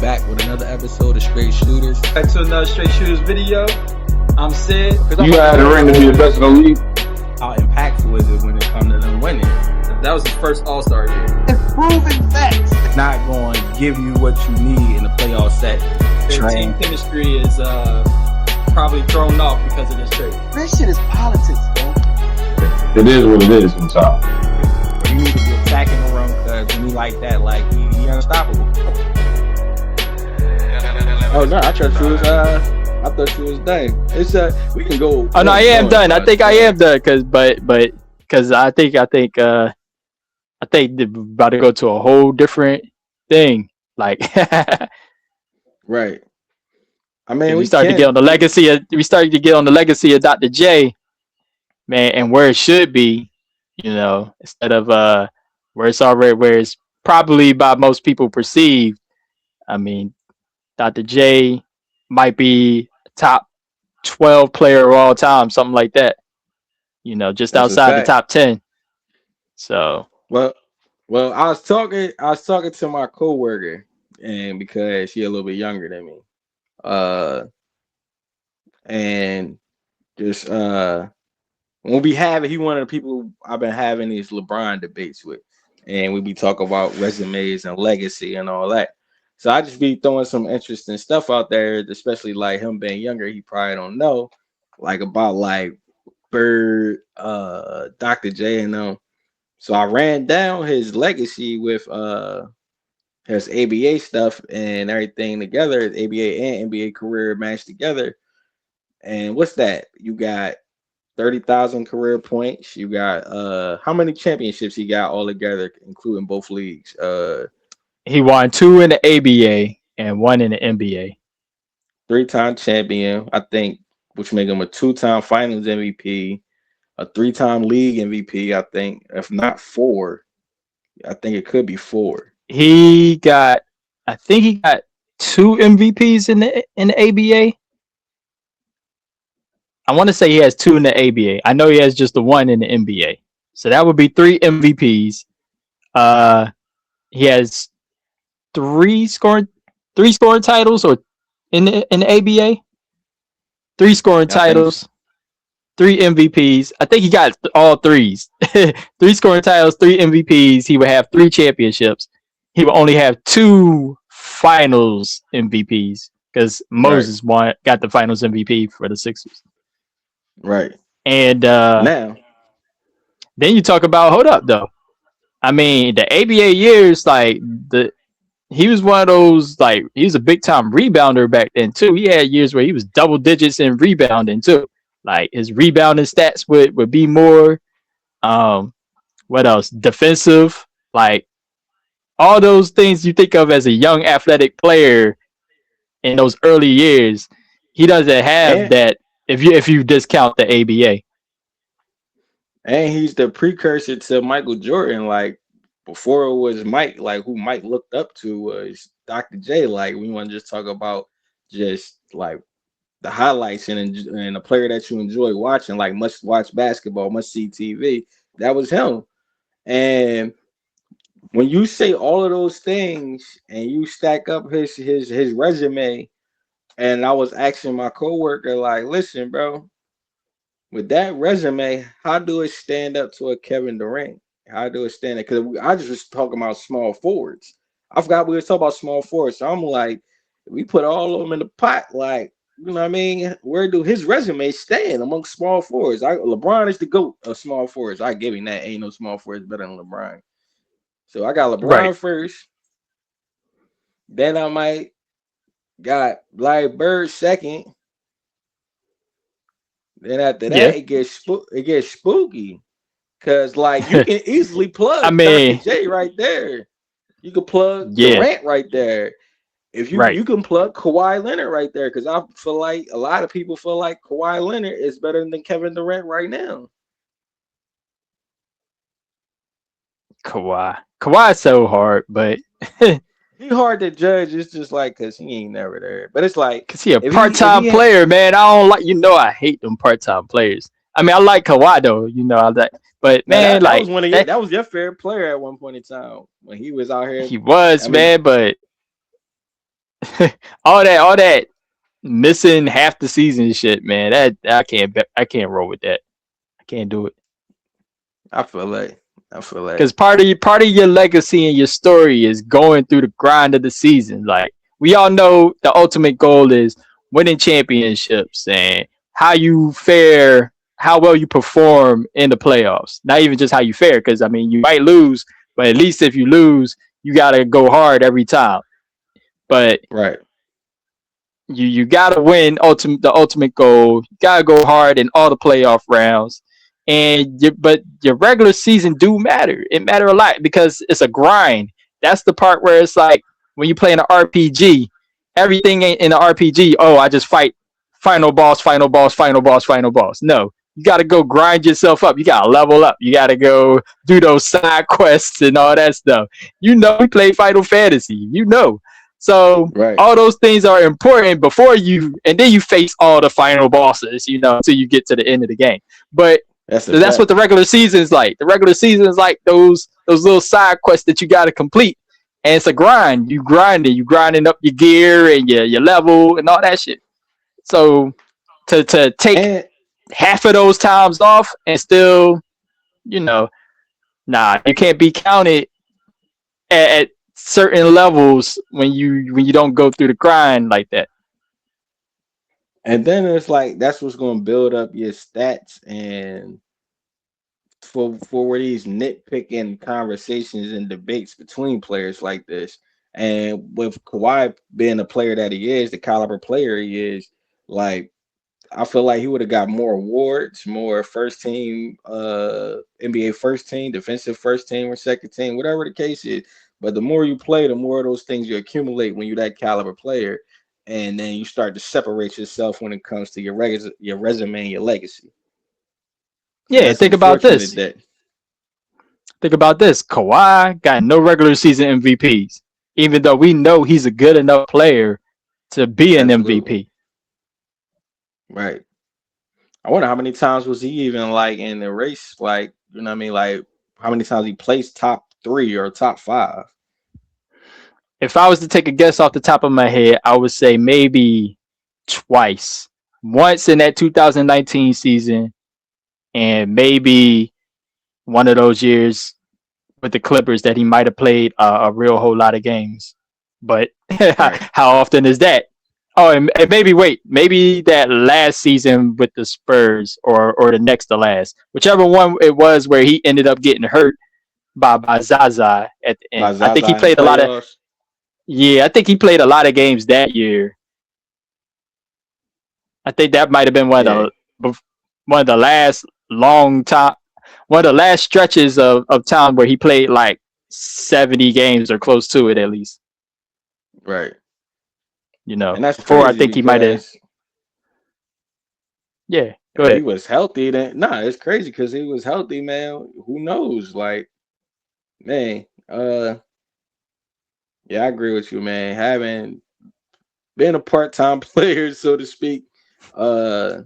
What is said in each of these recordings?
back with another episode of Straight Shooters. Back to another Straight Shooters video. I'm Sid. You had the ring to be the best in the league. How impactful is it when it comes to them winning? That was his first All-Star year. It's proven facts. It's not going to give you what you need in the playoff set. Their team chemistry is probably thrown off because of this trade. This shit is politics, bro. It is what it is sometimes. You need to be attacking the rim because when he like that, like he unstoppable. Oh no, I thought she was I thought she was done. It's we can go. Oh no, I am done. I think I am done because I think they're about to go to a whole different thing. Like right. I mean, we started to get on the legacy of Dr. J, man, and where it should be, instead of where it's probably by most people perceived. I mean, Dr. J might be top 12 player of all time, something like that. Just That's outside the top 10. So well, I was talking to my coworker, and because she a little bit younger than me, and just when we have it, he one of the people I've been having these LeBron debates with, and we be talking about resumes and legacy and all that. So I just be throwing some interesting stuff out there, especially like him being younger. He probably don't know, like about like Bird, Dr. J and them. So I ran down his legacy with his ABA stuff and everything together, his ABA and NBA career matched together. And what's that? You got 30,000 career points. You got how many championships he got all together, including both leagues? He won 2 in the ABA and 1 in the NBA. 3-time champion, I think, which make him a 2-time Finals MVP, a 3-time league MVP. I think, if not 4, I think it could be 4. He got 2 MVPs in the ABA. I want to say he has 2 in the ABA. I know he has just the 1 in the NBA. So that would be 3 MVPs. He has 3 scoring titles or in the ABA. 3 scoring titles, 3 MVPs. I think he got all 3s. 3 scoring titles, 3 MVPs. He would have 3 championships. He would only have 2 finals MVPs because Moses got the finals MVP for the Sixers. Right. And now, then you talk about hold up though. I mean, the ABA years, like he was one of those, like he was a big time rebounder back then too. He had years where he was double digits in rebounding too. Like his rebounding stats would be more. What else? Defensive, like all those things you think of as a young athletic player in those early years. He doesn't have that if you discount the ABA. And he's the precursor to Michael Jordan. Like before it was Mike, like who Mike looked up to was Dr. J. Like we want to just talk about just like the highlights and a player that you enjoy watching, like must watch basketball, must see TV. That was him. And when you say all of those things and you stack up his resume, and I was asking my coworker, like, listen, bro, with that resume, how do it stand up to a Kevin Durant? How do it stand up? Because I just was talking about small forwards. I forgot we were talking about small forwards. So I'm like, we put all of them in the pot. Like, you know what I mean? Where do his resume stand among small forwards? LeBron is the GOAT of small forwards. I give him that. Ain't no small forwards better than LeBron. So I got LeBron first. Then I might got Larry Bird second. Then after that, it gets spooky. Cause like you can easily plug Dr. J right there. You can plug Durant right there. If you can plug Kawhi Leonard right there, because I feel like a lot of people feel like Kawhi Leonard is better than Kevin Durant right now. Kawhi's so hard, but he hard to judge. It's just like because he ain't never there. But it's like because he a part-time player, man. I don't like I hate them part-time players. I mean, I like Kawhi though, I like, but man, that was your favorite player at one point in time when he was out here. He was, man, but all that missing half the season shit, man. That I can't roll with that. I can't do it. I feel like. I feel like. Because part of your legacy and your story is going through the grind of the season. Like we all know, the ultimate goal is winning championships and how you fare, how well you perform in the playoffs. Not even just how you fare, because I mean you might lose, but at least if you lose, you gotta go hard every time. But Right. you gotta win the ultimate goal. You gotta go hard in all the playoff rounds. But your regular season do matter. It matter a lot because it's a grind. That's the part where it's like when you play in an RPG, everything ain't in an RPG. Oh, I just fight final boss, final boss, final boss, final boss. No, you got to go grind yourself up. You got to level up. You got to go do those side quests and all that stuff. You know, we play Final Fantasy. You know, so Right. all those things are important before you, and then you face all the final bosses. You know, until you get to the end of the game. But That's a that's what fact. the regular season is like. The regular season is like those little side quests that you got to complete, and it's a grind. You grinding up your gear and your level and all that shit. So to take And half of those times off and still, you know, nah, you can't be counted at certain levels when you don't go through the grind like that. and then it's like that's what's gonna build up your stats and for these nitpicking conversations and debates between players like this. And with Kawhi being the player that he is, the caliber player he is, like I feel like he would have got more awards, more first team, NBA first team, defensive first team or second team, whatever the case is. But the more you play, the more of those things you accumulate when you're that caliber player, and then you start to separate yourself when it comes to your resume, and your legacy. And Yeah, that's unfortunate that think about this. Kawhi got no regular season MVPs, even though we know he's a good enough player to be an absolutely MVP. right. I wonder how many times was he even like in the race, like you know what I mean, like how many times he placed top three or top five. If I was to take a guess off the top of my head, I would say maybe twice. Once in that 2019 season, and maybe one of those years with the Clippers that he might have played a real whole lot of games. But Right, how often is that? Oh, and maybe that last season with the Spurs or the next to last, whichever one it was where he ended up getting hurt by Zaza at the by end. I think he Zaza in the played a lot of playoffs. Yeah, I think he played a lot of games that year. I think that might have been Yeah, one of the last long time, one of the last stretches of time where he played like 70 games or close to it at least. right. You know, And that's before I crazy think he might have. because Yeah, go if he ahead. was healthy, then nah, it's crazy because he was healthy, man. Who knows? Like, man, yeah, I agree with you, man. Having been a part-time player, so to speak, uh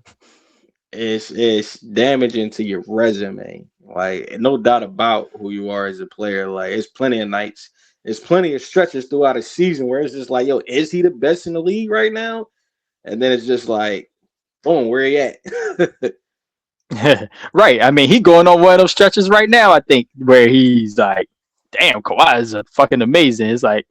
it's damaging to your resume. Like, no doubt about who you are as a player. Like, it's plenty of nights, there's plenty of stretches throughout a season where it's just like, yo, is he the best in the league right now? And then it's just like, boom, where he at? Right. I mean, he going on one of those stretches right now. I think where he's like, "Damn, Kawhi is fucking amazing." It's like,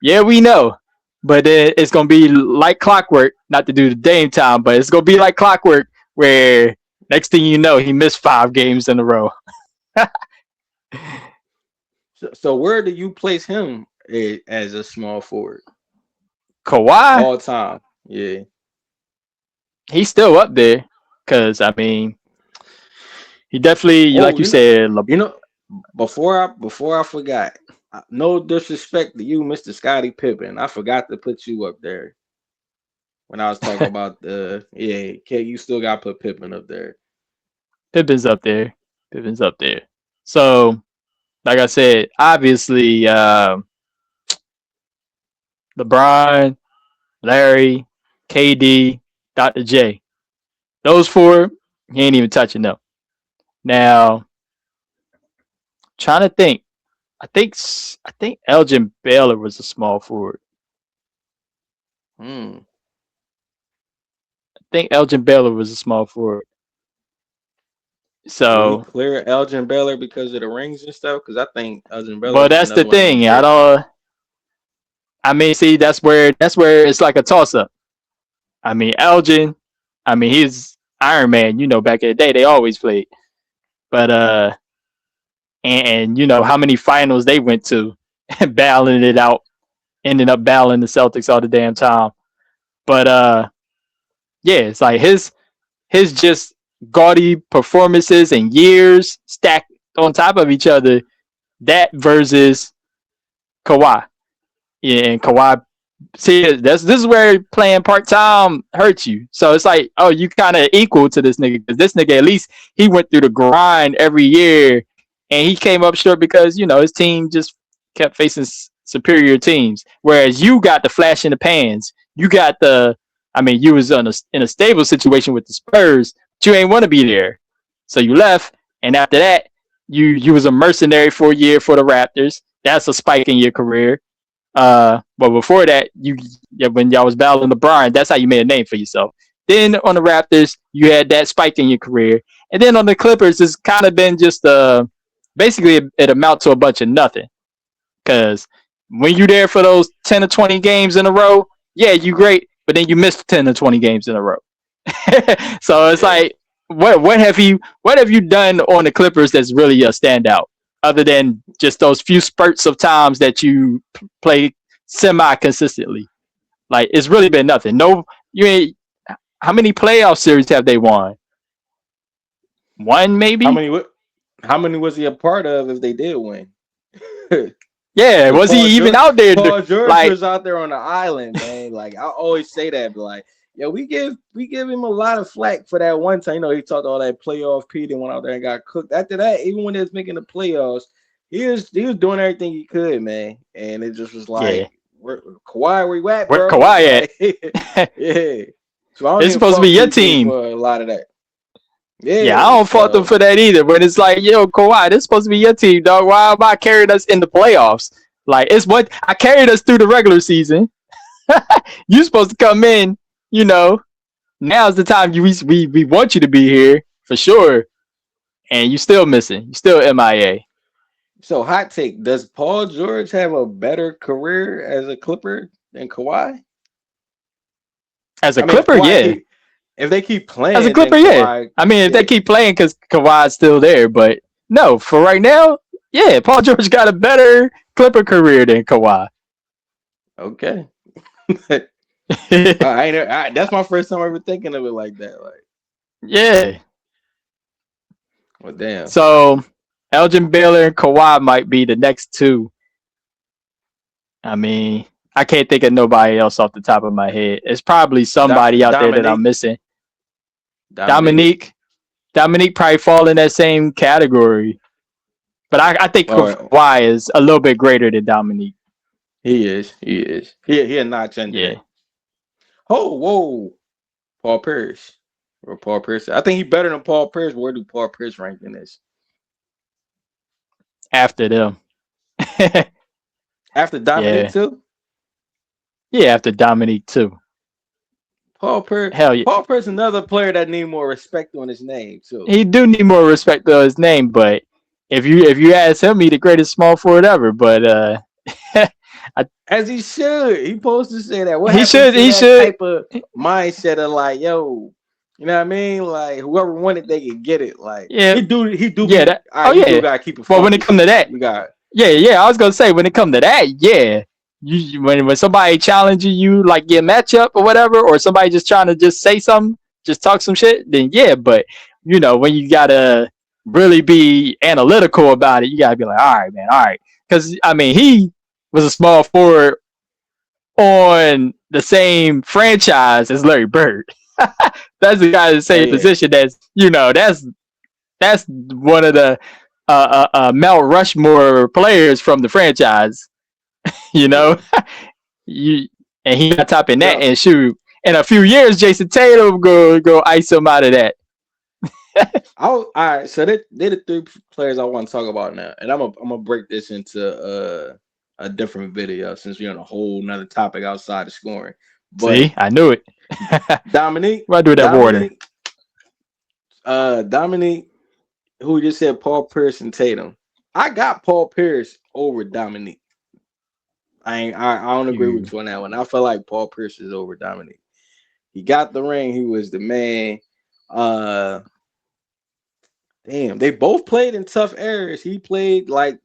yeah, we know, but it's gonna be like clockwork. Not to do the Dame time, but it's gonna be like clockwork. Where next thing you know, he missed 5 games in a row. So where do you place him as a small forward Kawhi, all time? Yeah. he's still up there because I mean, he definitely, like Oh, you said, you know, before I forgot, no disrespect to you, Mr. Scottie Pippen. I forgot to put you up there when I was talking about the yeah. You still got to put Pippen up there. Pippen's up there. Pippen's up there. So, like I said, obviously, LeBron, Larry, KD, Dr. J. Those four, he ain't even touching them. Now, trying to think. I think Elgin Baylor was a small forward. Hmm. I think Elgin Baylor was a small forward. Will he So, clear Elgin Baylor because of the rings and stuff? Because I think Elgin Baylor well, is that's the another one of them thing. I great. don't. I mean, see, that's where it's like a toss up. I mean, Elgin. I mean, he's Iron Man. You know, back in the day, they always played. But and you know how many finals they went to, battling it out, ended up battling the Celtics all the damn time. But yeah, it's like his just gaudy performances and years stacked on top of each other. That versus Kawhi. Yeah, and Kawhi. See, this is where playing part time hurts you. So it's like, oh, you kind of equal to this nigga because this nigga at least he went through the grind every year, and he came up short because you know his team just kept facing superior teams. Whereas you got the flash in the pans. You got the, I mean, you was in a stable situation with the Spurs, but you ain't want to be there, so you left. And after that, you was a mercenary for a year for the Raptors. That's a spike in your career. But before that, when y'all was battling LeBron, that's how you made a name for yourself. Then on the Raptors, you had that spike in your career, and then on the Clippers, it's kind of been just basically it amount to a bunch of nothing. Because when you there for those 10 or 20 games in a row, yeah, you great, but then you missed 10 or 20 games in a row. So it's Yeah. like, what have you done on the Clippers that's really a standout, other than just those few spurts of times that you play semi consistently? Like it's really been nothing. No, you ain't. How many playoff series have they won? One How maybe. many? How many was he a part of if they did win? Yeah, Because was he even out there? Paul George Like, was out there on the island, man. Like I always say that, but like, yeah, we give him a lot of flack for that one time. You know, he talked all that playoff Pete and went out there and got cooked. After that, even when they was making the playoffs, he was doing everything he could, man. And it just was yeah, like, Kawhi, where you at, where bro? Kawhi Like, at? yeah. So I don't It's even supposed to be fault your PG team. for a lot of that. Yeah, I Yeah. don't fault them So for that either. But it's like, yo, Kawhi, this is supposed to be your team, dog. Why am I carrying us in the playoffs? Like, it's what I carried us through the regular season. You supposed to come in, you know. Now's the time we want you to be here for sure, and you still missing. You still MIA So hot take: does Paul George have a better career as a Clipper than Kawhi? as a I mean, Clipper. Yeah, if they keep as a playing, then Clipper. Yeah. Kawhi, I mean, if they yeah, keep playing because Kawhi's still there, but no, for right now, yeah, Paul George got a better Clipper career than Kawhi. okay. That's my first time ever thinking of it like that. Like, Yeah. well, damn. So Elgin Baylor and Kawhi might be the next two. I mean, I can't think of nobody else off the top of my head. It's probably somebody out there that I'm Dominique, missing. Dominique. Dominique. Dominique probably fall in that same category. But I think Oh, Kawhi is a little bit greater than Dominique. he is. He is. He a notch under Yeah. that. Oh, whoa, Paul Pierce or Paul Pierce. I think he's better than Paul Pierce. Where do Paul Pierce rank in this? After them. After Dominique Yeah. too? Yeah, after Dominique too. Paul Pierce. Hell yeah. Paul Pierce, another player that need more respect on his name too. He do need more respect to his name, but if you ask him, he the greatest small forward ever. But As he should. He supposed to say that. What he happened should to he that should type of mindset of like, yo, you know what I mean? Like whoever wanted, they could get it. Like yeah he do yeah be that all oh right, you do yeah. gotta keep it Well, when funky it come to that, sometimes. You got yeah, I was gonna say when it come to that, yeah. When somebody challenging you like your matchup or whatever, or somebody just trying to just say something, just talk some shit, then yeah. But you know when you gotta really be analytical about it, you gotta be like, all right, man, all right, because I mean he was a small forward on the same franchise as Larry Bird. That's the guy in the oh same yeah. position. That's one of the Mount Rushmore players from the franchise. You know, Yeah. you and he got top in that So and shoot. In a few years, Jason Tatum go ice him out of that. all right. So they're the three players I want to talk about now. And I'm gonna break this into a different video since we're on a whole nother topic outside of scoring. But See, I knew it. Dominique, What do with that water? Dominique, who just said Paul Pierce and Tatum. I got Paul Pierce over Dominique. I don't agree with you on that one. I feel like Paul Pierce is over Dominique. He got the ring. He was the man. Damn, they both played in tough eras. He played like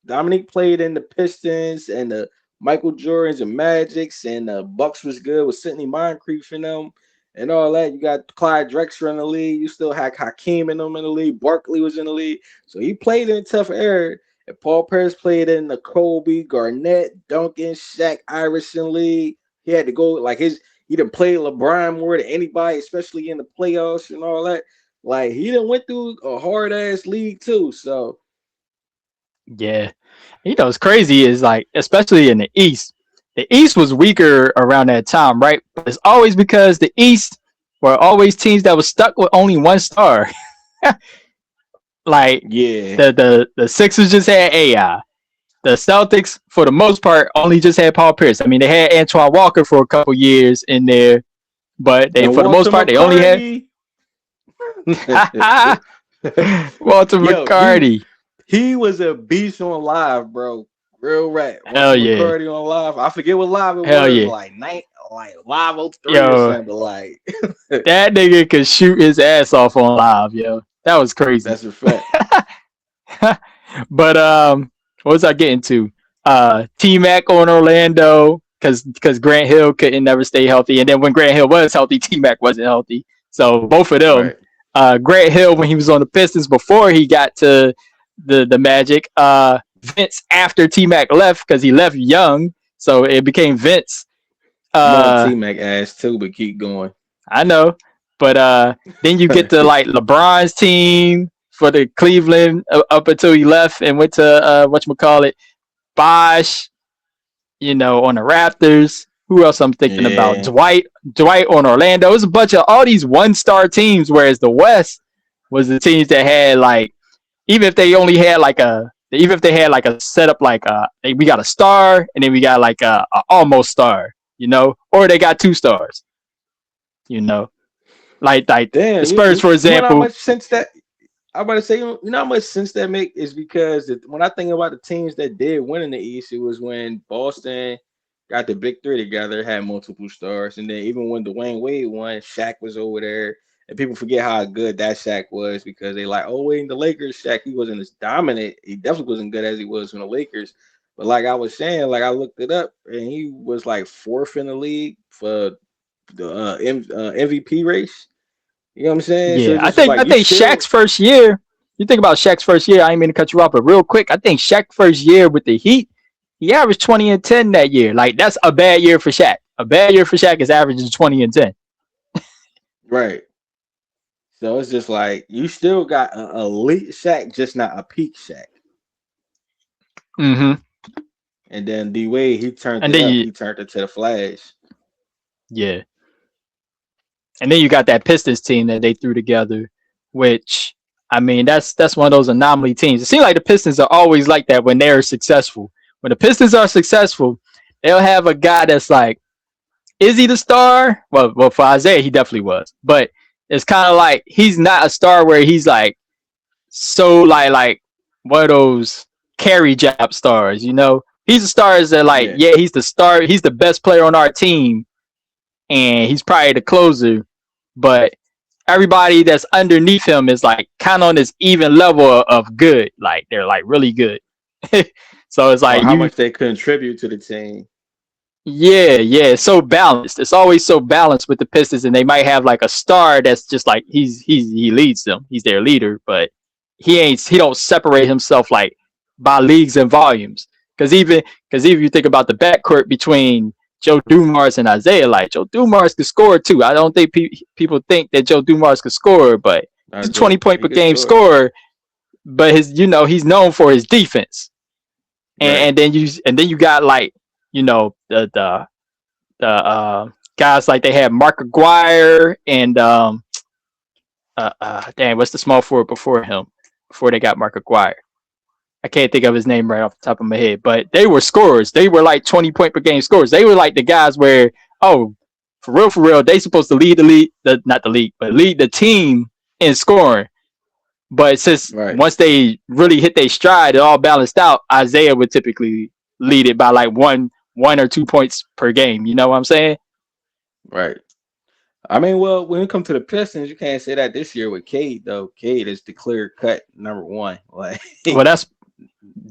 Dominique played in the Pistons and the Michael Jordans and Magics, and the Bucks was good with Sidney Moncrief in them and all that. You got Clyde Drexler in the league. You still had Hakeem in them in the league. Barkley was in the league. So he played in a tough era. And Paul Pierce played in the Kobe, Garnett, Duncan, Shaq, Iverson league. He had to go like he didn't play LeBron more than anybody, especially in the playoffs and all that. Like he done went through a hard ass league too. So Yeah. You know, what's crazy is like, especially in the East was weaker around that time, right? But it's always because the East were always teams that were stuck with only one star. Like yeah, the Sixers just had AI. The Celtics, for the most part, only just had Paul Pierce. I mean, they had Antoine Walker for a couple years in there, but they, and for the most part, they only had Walter Yo, McCarty. he was a beast on live, bro. Real rat. Hell Walter yeah. McCarty on live. I forget what live it Hell was, yeah. like live 03 Yo, or something. Like that nigga could shoot his ass off on live, yo. That was crazy. that's a fact. But what was I getting to? T-Mac on Orlando because Grant Hill couldn't never stay healthy, and then when Grant Hill was healthy, T-Mac wasn't healthy. So both of them. Right. Grant Hill when he was on the Pistons before he got to the Magic. Vince after T-Mac left because he left young, so it became Vince. T-Mac ass too, but keep going. I know, but then you get to like LeBron's team for the Cleveland up until he left and went to whatchamacallit, Bosh, you know, on the Raptors. Who else I'm thinking about? Dwight on Orlando. It was a bunch of all these one-star teams, whereas the West was the teams that had like, even if they had like a setup like we got a star and then we got like a almost star, you know, or they got 2 stars, you know, like Damn, the Spurs, for example. You know how much sense that I'm about to say, you know how much sense that make is because when I think about the teams that did win in the East, it was when Boston got the big three together, had multiple stars, and then even when Dwayne Wade won, Shaq was over there. And people forget how good that Shaq was because they like, oh, wait, in the Lakers, Shaq, he wasn't as dominant. He definitely wasn't good as he was in the Lakers. But like I was saying, like I looked it up, and he was like 4th in the league for the MVP race. You know what I'm saying? Yeah, so I think Shaq's first year. You think about Shaq's first year. I ain't mean to cut you off, but real quick, I think Shaq's first year with the Heat, he averaged 20 and 10 that year. Like that's a bad year for Shaq. A bad year for Shaq is averaging 20 and 10. Right. So it's just like you still got an elite Shaq, just not a peak Shaq. Mm-hmm. And then D Wade, he turned it up. He turned it to the Flash. Yeah. And then you got that Pistons team that they threw together, which I mean that's one of those anomaly teams. It seems like the Pistons are always like that when they're successful. When the Pistons are successful, they'll have a guy that's like, is he the star? Well, for Isaiah, he definitely was. But it's kind of like he's not a star where he's like so like one of those carry job stars, you know? He's a star that like, yeah, he's the star, he's the best player on our team, and he's probably the closer, but everybody that's underneath him is like kind of on this even level of good. Like they're like really good. So it's like how much they contribute to the team. Yeah, it's so balanced. It's always so balanced with the Pistons, and they might have like a star that's just like he leads them. He's their leader, but he don't separate himself like by leagues and volumes. Because even you think about the backcourt between Joe Dumars and Isaiah, like Joe Dumars could score too. I don't think people think that Joe Dumars could score, but he's a 20-point per game scorer. But he's known for his defense. And then you got like, you know, the guys like they had Mark Aguirre and what's the small forward before him, before they got Mark Aguirre? I can't think of his name right off the top of my head, but they were scorers. They were like 20-point per game scorers. They were like the guys where, oh, for real, they supposed to lead the league, not the league, but lead the team in scoring. But since Right. once they really hit their stride, it all balanced out. Isaiah would typically lead it by like one or 2 points per game. You know what I'm saying? Right. I mean, well, when it comes to the Pistons, you can't say that this year with Cade though. Cade is the clear cut number one. Like, Well,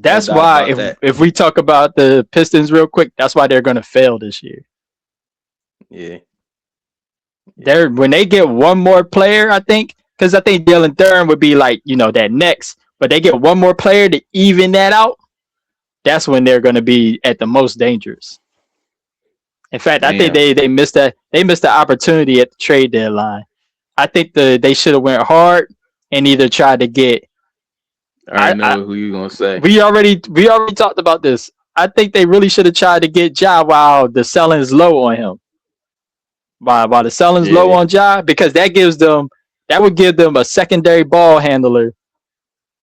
no that's doubt why about that. if we talk about the Pistons real quick, that's why they're gonna fail this year. Yeah. They're when they get one more player, I think, because I think Jalen Duren would be like that next, but they get one more player to even that out. That's when they're gonna be at the most dangerous. In fact, I think Damn. they missed the opportunity at the trade deadline. I think they should have went hard and either tried to get. I already I know who you gonna say. we already talked about this. I think they really should have tried to get Ja while the selling's low on him. While the selling's low Yeah. on Ja, because that would give them a secondary ball handler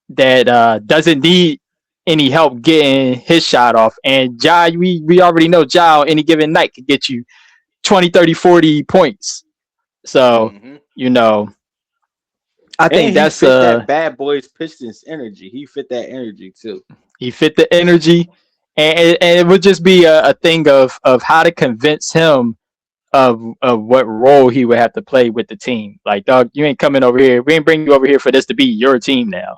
that doesn't need any help getting his shot off. And Ja, we already know Ja on any given night could get you 20, 30, 40 points. So, Hmm. you know, I think And he that's fit that bad boys Pistons energy. He fit that energy too. he fit the energy, and it would just be a thing of how to convince him of what role he would have to play with the team. Like, dog, you ain't coming over here. We ain't bringing you over here for this to be your team now.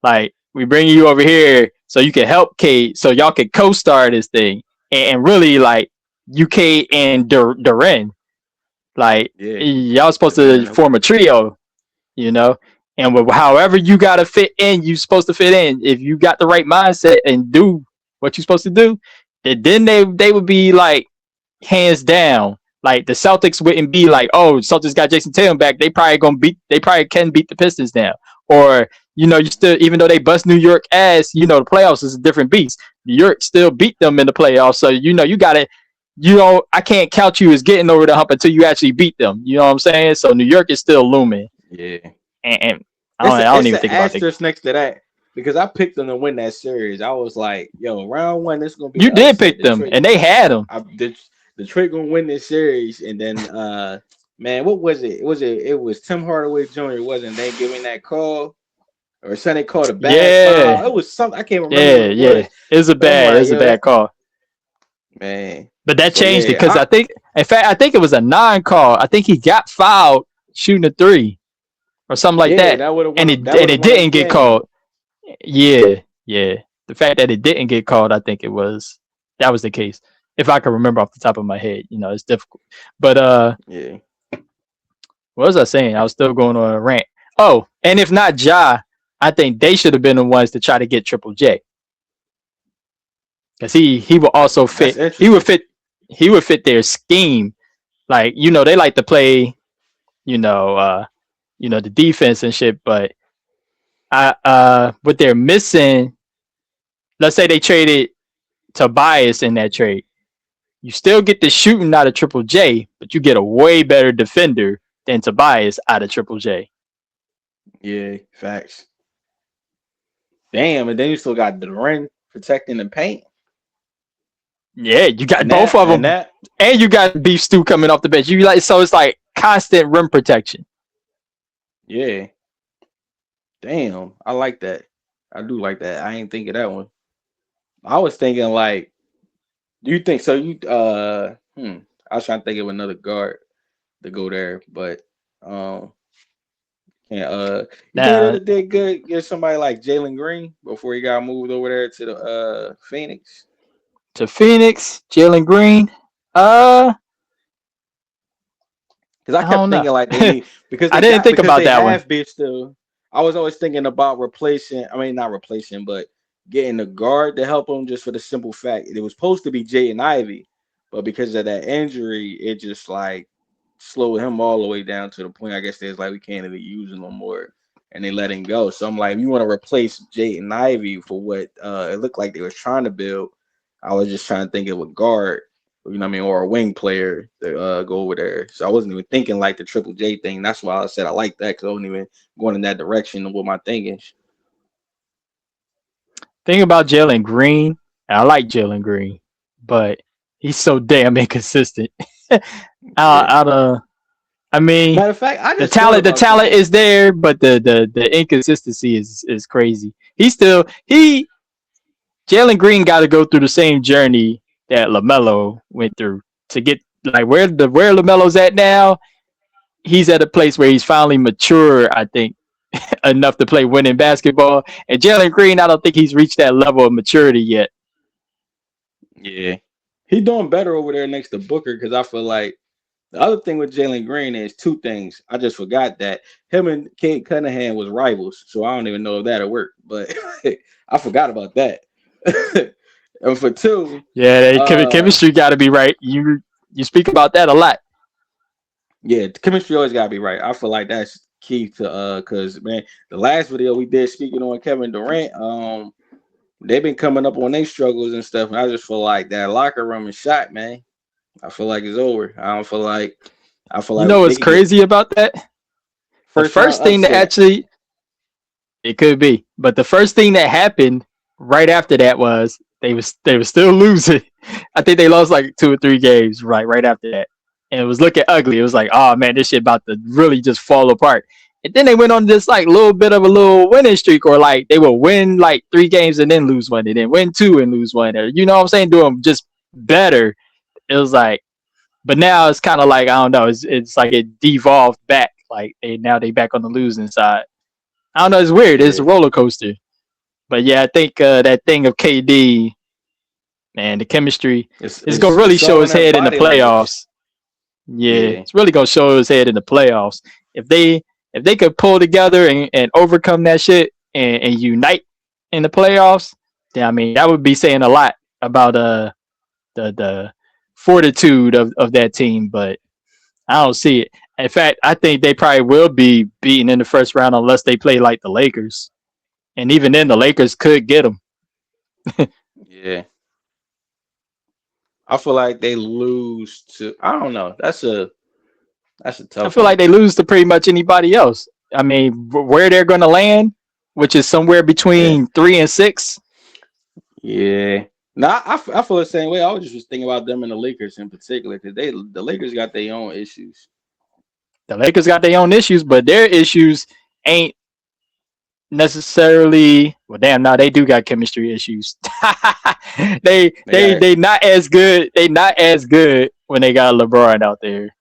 Like, we bring you over here so you can help Kate, so y'all can co-star this thing, and really like UK and Duran. Like, Yeah. y'all supposed to Duran. form a trio, you know. And with however you gotta fit in, you supposed to fit in. If you got the right mindset and do what you're supposed to do, then they would be like hands down. Like the Celtics wouldn't be like, oh, Celtics got Jason Tatum back. They probably can beat the Pistons now. Or, you still, even though they bust New York ass, the playoffs is a different beast. New York still beat them in the playoffs. So, you gotta, I can't count you as getting over the hump until you actually beat them. You know what I'm saying? So New York is still looming. Yeah. And It's I don't it's even an think about the. asterisk next to that because I picked them to win that series. I was like, yo, round one, this is gonna be You the did upset. pick them, Detroit, and they had them. Detroit gonna win this series, and then man, what was it? It was Tim Hardaway Jr. wasn't they giving that call or Sonny called a bad Yeah, foul? It was something I can't remember what yeah, it yeah. was, but I'm It like, was a yo, bad that call. man. But that So changed it yeah, because in fact, I think it was a non-call. I think he got fouled shooting a three or something like yeah, that, that would have and won. That would have it won us didn't the get game. called. Yeah, yeah. The fact that it didn't get called, I think that was the case. If I can remember off the top of my head, it's difficult. But Yeah, what was I saying? I was still going on a rant. Oh, and if not Ja, I think they should have been the ones to try to get Triple J. Because he will also that's fit. interesting. He would fit their scheme. Like, they like to play, you know, uh, the defense and shit. But what they're missing, let's say they traded Tobias in that trade, you still get the shooting out of Triple J, but you get a way better defender than Tobias out of Triple J. Yeah, facts. Damn, and then you still got Duran protecting the paint. Yeah, you got And both that of and them, that and you got Beef Stew coming off the bench. So it's like constant rim protection. yeah. Damn, I like that. I do like that. I ain't think of that one. I was thinking like, do you think so? I was trying to think of another guard to go there, but um, yeah. You think Now that did good get somebody like Jalen Green before he got moved over there to the Phoenix? to Phoenix, Jalen Green. Because I I kept don't know. thinking like they need I didn't think because about they that one. have been still. I was always thinking about replacing. I mean, not replacing, but getting a guard to help them just for the simple fact it was supposed to be Jaden Ivey, but because of that injury, it just like slowed him all the way down to the point. I guess there's like we can't even use him no more, and they let him go. So I'm like, if you want to replace Jaden Ivey for what it looked like they was trying to build, I was just trying to think of a guard or a wing player to go over there. So I wasn't even thinking like the Triple J thing. That's why I said I like that because I wasn't even going in that direction of what my thinking. Thing about Jalen Green, I like Jalen Green, but He's so damn inconsistent. Yeah. I mean, Matter of fact, I the just thought talent about something. is there, but the inconsistency is crazy. Jalen Green got to go through the same journey that LaMelo went through to get like where LaMelo's at now. He's at a place where he's finally mature, I think, enough to play winning basketball. And Jalen Green, I don't think he's reached that level of maturity yet. Yeah, he doing better over there next to Booker because I feel like the other thing with Jalen Green is two things. I just forgot that him and Kate Cunningham was rivals, so I don't even know if that'll work. But I forgot about that. And for two, Yeah, chemistry got to be right. You speak about that a lot. yeah, chemistry always gotta be right. I feel like that's key to because man, the last video we did speaking on Kevin Durant, they've been coming up on their struggles and stuff, and I just feel like that locker room is shot, man. I feel like it's over. I feel You like know they what's could get crazy about that? The first round first thing that upset. actually it could be, but the first thing that happened right after that was they was still losing. I think they lost like 2 or 3 games right after that, and it was looking ugly. It was like, oh man, this shit about to really just fall apart. And then they went on this like little bit of a little winning streak, or like they will win like 3 games and then lose one, and then win two and lose one, or you know what I'm saying, doing just better. It was like, but now it's kind of like I don't know. It's like it devolved back. Like they back on the losing side. I don't know. It's weird. It's Yeah, a roller coaster. But yeah, I think that thing of KD, man, the chemistry is gonna really it's show all in his their head in the body language. playoffs. Yeah, Yeah, it's really gonna show his head in the playoffs. If they could pull together and overcome that shit and unite in the playoffs, then I mean that would be saying a lot about the fortitude of that team. But I don't see it. In fact, I think they probably will be beaten in the first round unless they play like the Lakers. And even then, the Lakers could get them. yeah. I feel like they lose to. I don't know. That's a I tough feel like one. they lose to pretty much anybody else. I mean, where they're going to land, which is somewhere Yeah, between 3 and 6. yeah. Now I feel the same way. I was just thinking about them and the Lakers in particular because the Lakers got their own issues. The Lakers got their own issues, but their issues ain't necessarily. Well, damn, now they do got chemistry issues. they They they got they not as good. They not as good when they got LeBron out there.